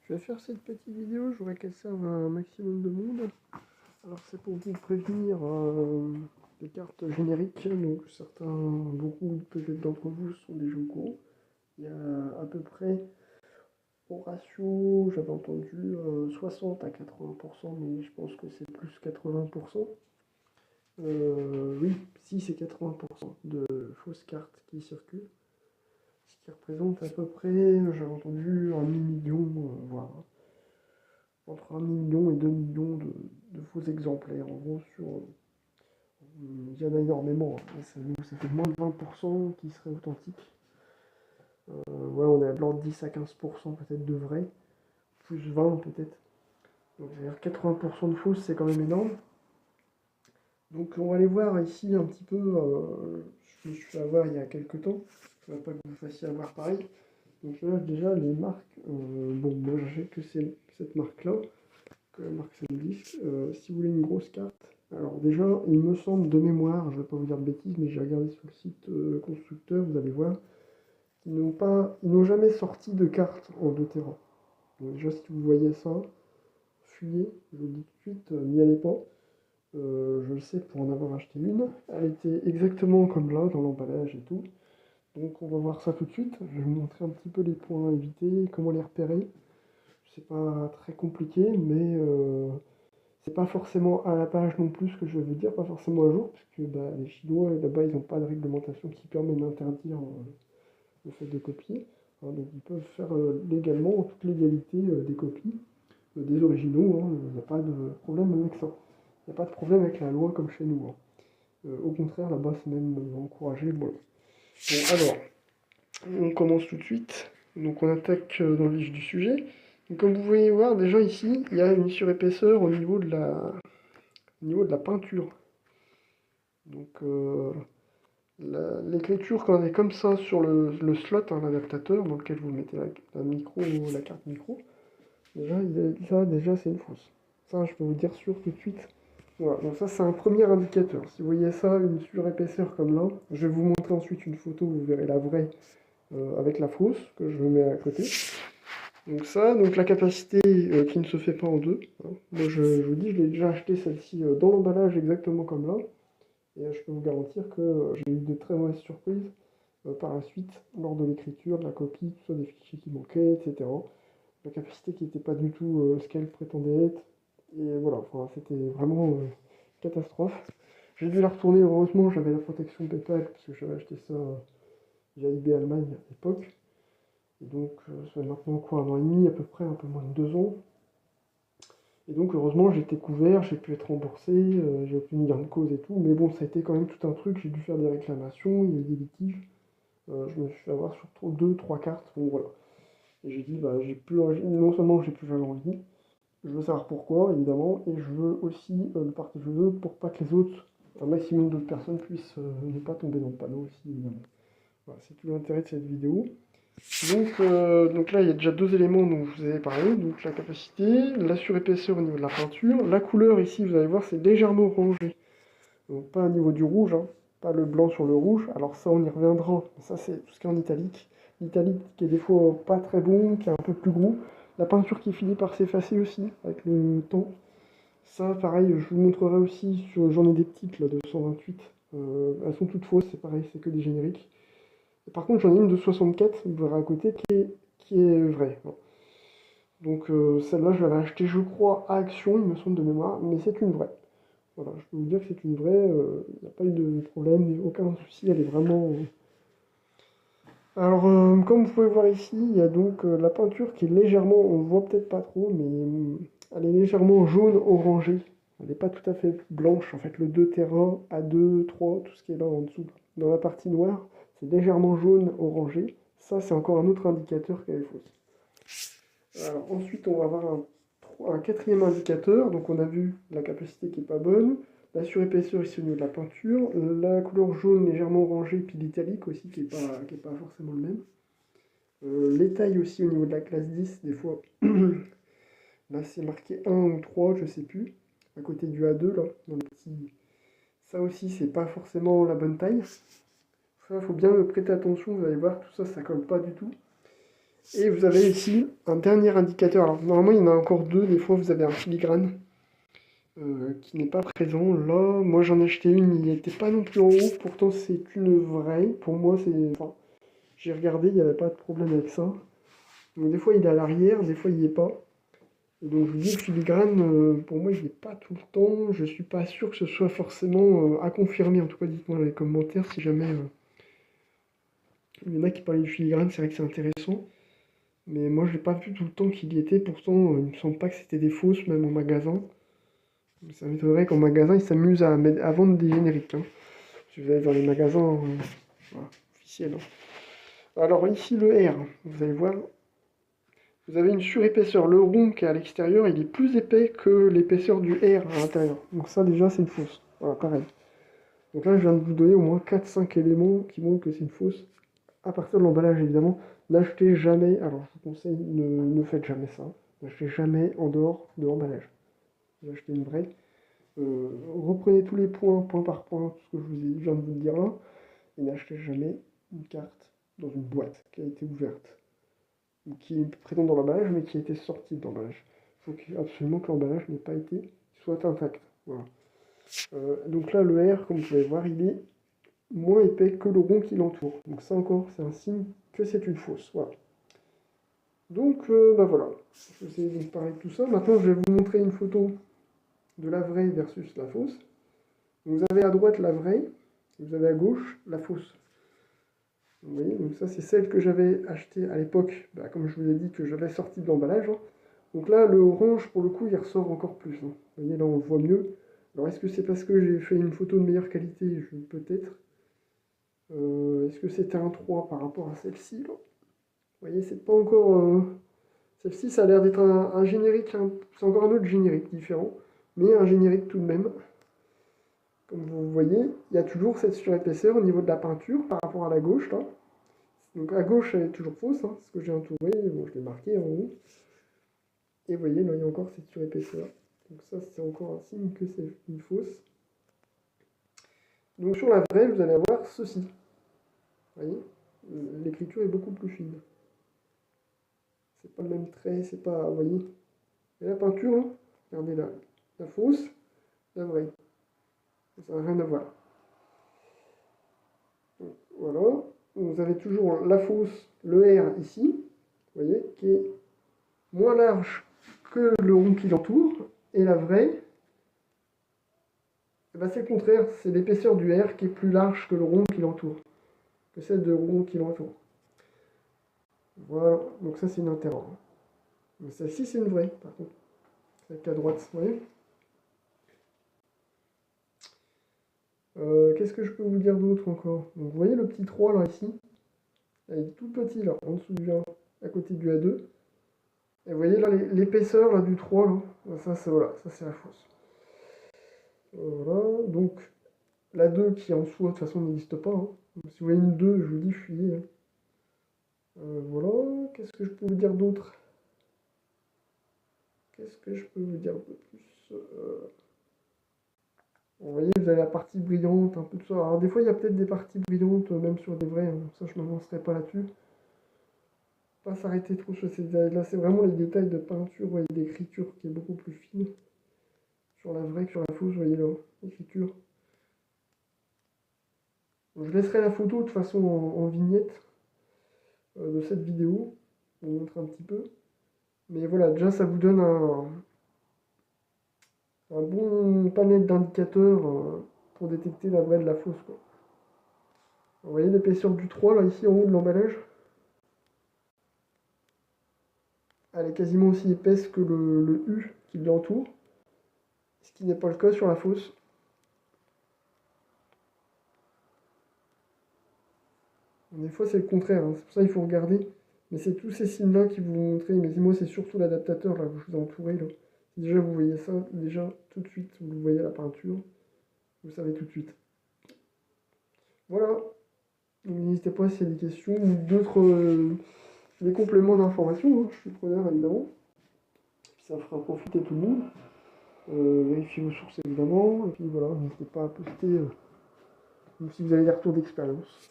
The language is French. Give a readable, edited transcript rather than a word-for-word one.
Je vais faire cette petite vidéo, je voudrais qu'elle serve à un maximum de monde. Alors c'est pour vous prévenir des cartes génériques, donc beaucoup peut-être d'entre vous sont déjà au courant. Il y a à peu près, au ratio, j'avais entendu 60 à 80%, mais je pense que c'est plus 80%. Oui, si c'est 80% de fausses cartes qui circulent, ce qui représente à peu près, j'avais entendu 1 million, voire entre 1 million et 2 millions de faux exemplaires. En gros, il y en a énormément, hein. Ça fait moins de 20% qui seraient authentiques. Ouais, on est à l'ordre de 10 à 15% peut-être de vrais, plus 20 peut-être. Donc c'est-à-dire 80% de fausses, c'est quand même énorme. Donc on va aller voir ici un petit peu, je me suis fait avoir il y a quelques temps, je ne voudrais pas que vous fassiez avoir pareil. Donc là déjà les marques, bon moi j'ai que cette marque-là, que la marque Sandisk. Si vous voulez une grosse carte, alors déjà il me semble de mémoire, je ne vais pas vous dire de bêtises, mais j'ai regardé sur le site constructeur, vous allez voir, ils n'ont jamais sorti de carte en 2 Tera. Donc déjà si vous voyez ça, fuyez, je vous le dis tout de suite, n'y allez pas. Je le sais pour en avoir acheté une, elle était exactement comme là dans l'emballage et tout. Donc on va voir ça tout de suite, je vais vous montrer un petit peu les points à éviter, comment les repérer. C'est pas très compliqué, mais c'est pas forcément à la page non plus ce que je veux dire, pas forcément à jour, parce que les Chinois là-bas ils n'ont pas de réglementation qui permet d'interdire le fait de copier. Hein, donc ils peuvent faire légalement, en toute légalité, des copies des originaux. Hein. Il n'y a pas de problème avec ça. Il n'y a pas de problème avec la loi comme chez nous. Hein. Au contraire, là-bas c'est même encouragé. Voilà. Bon alors, on commence tout de suite. Donc on attaque dans le vif du sujet. Donc, comme vous pouvez voir, déjà ici, il y a une surépaisseur au niveau de la peinture. Donc l'écriture, quand elle est comme ça sur le slot, hein, l'adaptateur dans lequel vous mettez la carte micro, déjà c'est une fausse. Ça, je peux vous dire sûr tout de suite. Voilà, donc ça c'est un premier indicateur. Si vous voyez ça, une surépaisseur comme là, je vais vous montrer ensuite une photo, vous verrez la vraie avec la fausse que je mets à côté. Donc ça, donc la capacité qui ne se fait pas en deux. Hein. Moi je vous dis, je l'ai déjà acheté celle-ci dans l'emballage exactement comme là. Et je peux vous garantir que j'ai eu de très mauvaises surprises par la suite lors de l'écriture, de la copie, tout ça, des fichiers qui manquaient, etc. La capacité qui n'était pas du tout ce qu'elle prétendait être. Et voilà, enfin, c'était vraiment catastrophe. J'ai dû la retourner, heureusement j'avais la protection PayPal parce que j'avais acheté ça via eBay Allemagne à l'époque. Et donc ça fait maintenant quoi, 1 an et demi à peu près, un peu moins de 2 ans. Et donc heureusement j'ai été couvert, j'ai pu être remboursé, j'ai obtenu gain de cause et tout, mais bon ça a été quand même tout un truc, j'ai dû faire des réclamations, il y a eu des litiges, je me suis fait avoir sur 2, 3 cartes, donc voilà. Et j'ai dit j'ai plus non seulement j'ai plus jamais envie, je veux savoir pourquoi évidemment, et je veux aussi le partager aux autres pour pas que les autres, un maximum d'autres personnes puissent ne pas tomber dans le panneau aussi évidemment. Voilà, c'est tout l'intérêt de cette vidéo. Donc là, il y a déjà 2 éléments dont je vous avais parlé. Donc la capacité, la surépaisseur au niveau de la peinture. La couleur ici, vous allez voir, c'est légèrement orangé. Donc pas au niveau du rouge, hein, pas le blanc sur le rouge. Alors ça, on y reviendra. Ça, c'est tout ce qui est en italique. L'italique qui est des fois pas très bon, qui est un peu plus gros. La peinture qui finit par s'effacer aussi avec le temps. Ça, pareil, je vous montrerai aussi. J'en ai des petites là, de 128. Elles sont toutes fausses, c'est pareil, c'est que des génériques. Par contre, j'en ai une de 64, vous verrez à côté, qui est vraie. Donc celle-là, je l'avais achetée, je crois, à Action, il me semble de mémoire, mais c'est une vraie. Voilà, je peux vous dire que c'est une vraie, il n'y a pas eu de problème, aucun souci, elle est vraiment... Alors, comme vous pouvez voir ici, il y a donc la peinture qui est légèrement, on ne voit peut-être pas trop, mais elle est légèrement jaune-orangée. Elle n'est pas tout à fait blanche, en fait, le 2 Tera, A2, 3, tout ce qui est là en dessous, dans la partie noire, c'est légèrement jaune-orangé. Ça, c'est encore un autre indicateur qu'elle est fausse. Alors, ensuite, on va avoir un quatrième indicateur. Donc, on a vu la capacité qui n'est pas bonne, la surépaisseur ici au niveau de la peinture, la couleur jaune légèrement orangée, puis l'italique aussi qui est pas forcément le même. Les tailles aussi au niveau de la classe 10, des fois, là c'est marqué 1 ou 3, je sais plus, à côté du A2, là, dans le petit... Ça aussi, c'est pas forcément la bonne taille. Ça, il faut bien prêter attention, vous allez voir, tout ça, ça colle pas du tout. Et vous avez ici un dernier indicateur. Alors normalement il y en a encore deux, des fois vous avez un filigrane qui n'est pas présent. Là, moi j'en ai acheté une, il n'était pas non plus en haut, pourtant c'est une vraie. Pour moi c'est... Enfin, j'ai regardé, il n'y avait pas de problème avec ça. Donc des fois il est à l'arrière, des fois il n'y est pas. Et donc je vous dis, le filigrane, pour moi il n'est pas tout le temps. Je suis pas sûr que ce soit forcément à confirmer. En tout cas dites-moi dans les commentaires si jamais il y en a qui parlaient du filigrane, c'est vrai que c'est intéressant. Mais moi je l'ai pas vu tout le temps qu'il y était, pourtant il me semble pas que c'était des fausses même en magasin. Ça m'étonnerait qu'en magasin ils s'amusent à vendre des génériques, hein. Si vous allez dans les magasins voilà, officiels, hein. Alors ici le R, vous allez voir, vous avez une surépaisseur. Le rond qui est à l'extérieur, il est plus épais que l'épaisseur du R à l'intérieur. Donc ça déjà c'est une fausse. Voilà, pareil. Donc là je viens de vous donner au moins 4-5 éléments qui montrent que c'est une fausse. À partir de l'emballage évidemment, n'achetez jamais, alors je vous conseille, ne faites jamais ça. N'achetez jamais en dehors de l'emballage. Vous achetez une vraie. Reprenez tous les points, point par point, tout ce que je viens de vous dire là, et n'achetez jamais une carte dans une boîte qui a été ouverte, ou qui est présente dans l'emballage, mais qui a été sortie de l'emballage. Il faut absolument que l'emballage n'ait pas été, soit intact. Voilà. Donc là, le R, comme vous pouvez voir, il est moins épais que le rond qui l'entoure. Donc ça encore, c'est un signe que c'est une fausse. Voilà. Donc, bah voilà. Je vais essayer de vous parler de tout ça. Maintenant, je vais vous montrer une photo de la vraie versus la fausse. Vous avez à droite la vraie, et vous avez à gauche la fausse. Vous voyez, donc ça c'est celle que j'avais achetée à l'époque, bah, comme je vous ai dit que j'avais sorti de l'emballage, hein. Donc là le orange pour le coup il ressort encore plus, hein. Vous voyez là on le voit mieux. Alors est-ce que c'est parce que j'ai fait une photo de meilleure qualité? Peut-être. Est-ce que c'était un 3 par rapport à celle-ci là? Vous voyez c'est pas encore... Celle-ci ça a l'air d'être un générique, hein. C'est encore un autre générique différent, mais un générique tout de même. Comme vous voyez, il y a toujours cette surépaisseur au niveau de la peinture par rapport à la gauche là. Donc à gauche elle est toujours fausse, hein, ce que j'ai entouré, bon, je l'ai marqué en haut. Et vous voyez, là il y a encore cette surépaisseur. Donc ça c'est encore un signe que c'est une fausse. Donc sur la vraie, vous allez avoir ceci. Vous voyez, l'écriture est beaucoup plus fine. C'est pas le même trait, c'est pas... Vous voyez. Et la peinture, hein, regardez là, la fausse, la vraie. Ça n'a rien à voir. Donc, voilà. Vous avez toujours la fausse, le R ici, vous voyez, qui est moins large que le rond qui l'entoure. Et la vraie, eh ben c'est le contraire, c'est l'épaisseur du R qui est plus large que le rond qui l'entoure, que celle de rond qui l'entoure. Voilà, donc ça c'est une interro. Mais celle-ci c'est une vraie, par contre. Celle qui est à droite, vous voyez. Qu'est-ce que je peux vous dire d'autre encore? Donc vous voyez le petit 3 là ici, il est tout petit là, en dessous du 1, à côté du A2. Et vous voyez là l'épaisseur là du 3 là, ça c'est voilà, ça c'est la fausse. Voilà, donc la 2 qui est en dessous de toute façon n'existe pas, hein. Donc, si vous voyez une 2, je vous dis fuyez, hein. Voilà, qu'est-ce que je peux vous dire d'autre? Qu'est-ce que je peux vous dire de plus? Vous voyez, vous avez la partie brillante, un peu de ça. Alors des fois, il y a peut-être des parties brillantes, même sur des vrais, hein. Ça, je ne m'avancerai pas là-dessus. Pas s'arrêter trop sur ces détails. Là, c'est vraiment les détails de peinture et d'écriture qui est beaucoup plus fine. Sur la vraie que sur la fausse, vous voyez là, l'écriture. Je laisserai la photo de toute façon en vignette de cette vidéo, pour vous montrer un petit peu. Mais voilà, déjà ça vous donne un bon panel d'indicateurs pour détecter la vraie de la fausse, quoi. Vous voyez l'épaisseur du 3 là ici en haut de l'emballage? Elle est quasiment aussi épaisse que le U qui l'entoure, ce qui n'est pas le cas sur la fausse. Des fois c'est le contraire, hein. C'est pour ça qu'il faut regarder. Mais c'est tous ces signes-là qui vous montrent. Mais moi c'est surtout l'adaptateur là que je vous ai entouré là. Déjà vous voyez ça, déjà tout de suite, vous voyez la peinture, vous savez tout de suite. Voilà. Donc n'hésitez pas s'il y a des questions ou d'autres des compléments d'informations, hein. Je suis preneur évidemment. Puis ça fera profiter tout le monde. Vérifiez vos sources évidemment. Et puis voilà, n'hésitez pas à poster si vous avez des retours d'expérience.